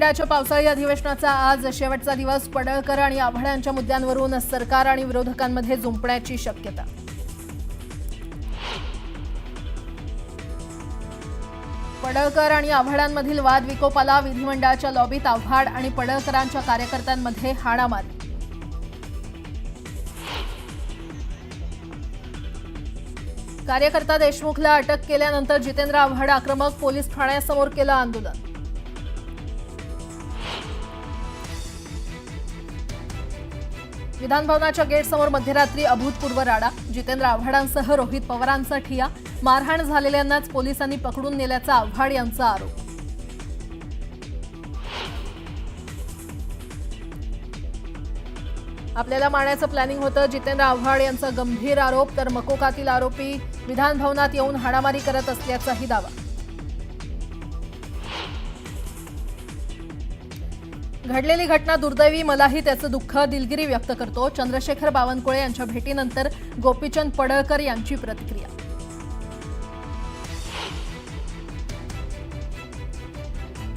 विधिमंडळाच्या पावसाळी अधिवेशनाचा आज शेवटचा दिवस. पडळकर आणि आव्हाड यांच्या मुद्द्यांवरून सरकार आणि विरोधकांमध्ये जुंपण्याची शक्यता. पडळकर आणि आव्हाडांमधील वाद विकोपाला. विधिमंडळाच्या लॉबीत आव्हाड आणि पडळकरांच्या कार्यकर्त्यांमध्ये हाणामारी. कार्यकर्ता देशमुखला अटक केल्यानंतर जितेंद्र आव्हाड आक्रमक. पोलीस ठाण्यासमोर केलं आंदोलन. विधानभवनाच्या गेटसमोर मध्यरात्री अभूतपूर्व राडा. जितेंद्र आव्हाडांसह रोहित पवारांचा ठिया. मारहाण झालेल्यांनाच पोलिसांनी पकडून नेल्याचा आव्हाड यांचा आरोप. आपल्याला मारण्याचं प्लॅनिंग होतं, जितेंद्र आव्हाड यांचा गंभीर आरोप. तर मकोकातील आरोपी विधानभवनात येऊन हाणामारी करत असल्याचाही दावा. घडलेली घटना दुर्दैवी. मलाही त्याचं दुःख. दिलगिरी व्यक्त करतो. चंद्रशेखर बावनकुळे यांच्या भेटीनंतर गोपीचंद पडळकर यांची प्रतिक्रिया.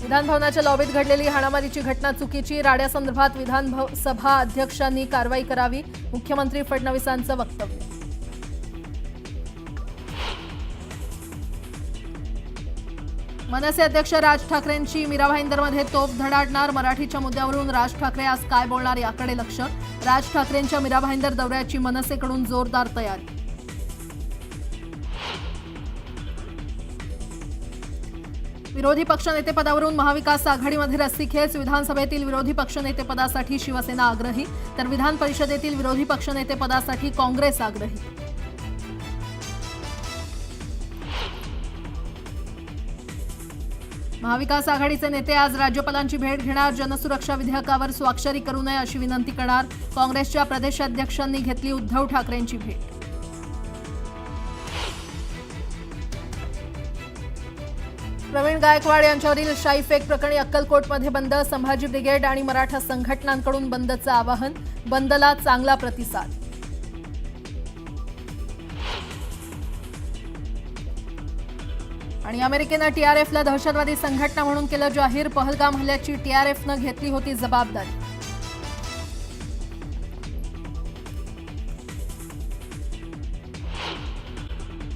विधानभवनाच्या लॉबीत घडलेली हाणामारीची घटना चुकीची. राड्यासंदर्भात विधानसभा अध्यक्षांनी कारवाई करावी. मुख्यमंत्री फडणवीसांचं वक्तव्य. मनसे अध्यक्ष राज ठाकरेंची मीरा भाईंदरमध्ये तोफ धडाडणार. मराठीच्या मुद्द्यावरून राज ठाकरे आज काय बोलणार याकडे लक्ष. राज ठाकरेंच्या मीरा भाईंदर दौऱ्याची मनसेकडून जोरदार तयारी. विरोधी पक्षनेतेपदावरून महाविकास आघाडीमध्ये रस्सीखेच. विधानसभेतील विरोधी पक्षनेतेपदासाठी शिवसेना आग्रही, तर विधान परिषदेतील विरोधी पक्षनेतेपदासाठी काँग्रेस आग्रही. महाविकास आघाडीचे नेते आज राज्यपालांची भेट घेणार. जनसुरक्षा विधेयकावर स्वाक्षरी करू नये अशी विनंती करणार. काँग्रेसच्या प्रदेशाध्यक्षांनी घेतली उद्धव ठाकरेंची भेट. प्रवीण गायकवाड यांच्यावरील शाईफेक प्रकरणी अक्कलकोटमध्ये बंद. संभाजी ब्रिगेड आणि मराठा संघटनांकडून बंदचं आवाहन. बंदला चांगला प्रतिसाद. आणि अमेरिकेनं टीआरएफला दहशतवादी संघटना म्हणून केलं जाहीर. पहलगाम हल्ल्याची टीआरएफनं घेतली होती जबाबदारी.